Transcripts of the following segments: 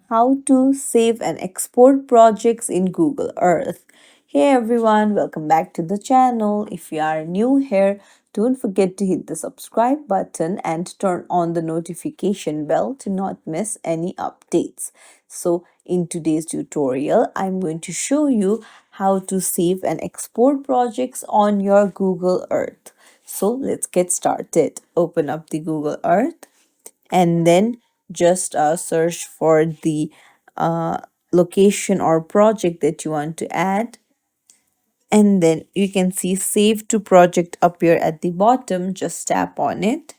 how to save and export projects in Google Earth. Hey everyone, welcome back to the channel. If you are new here, don't forget to hit the subscribe button and turn on the notification bell to not miss any updates. So, in today's tutorial, I'm going to show you how to save and export projects on your Google Earth. So, let's get started. Open up the Google Earth and then just search for the uh, location or project that you want to add, and then you can see save to project appear at the bottom. Just tap on it,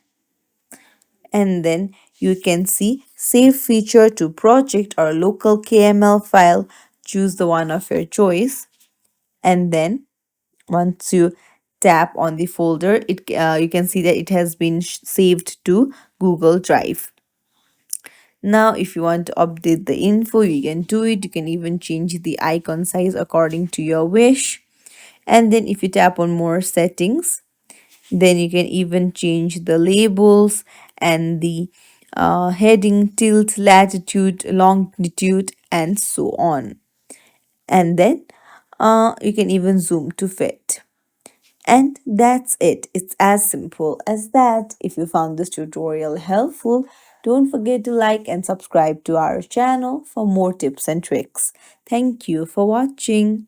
and then you can see save feature to project or local KML file. Choose the one of your choice, and then once you tap on the folder, you can see that it has been saved to Google Drive. Now, if you want to update the info, you can do it. You can even change the icon size according to your wish. And then if you tap on more settings, then you can even change the labels and the heading, tilt, latitude, longitude, and so on. And then you can even zoom to fit. And that's it. It's as simple as that. If you found this tutorial helpful, don't forget to like and subscribe to our channel for more tips and tricks. Thank you for watching.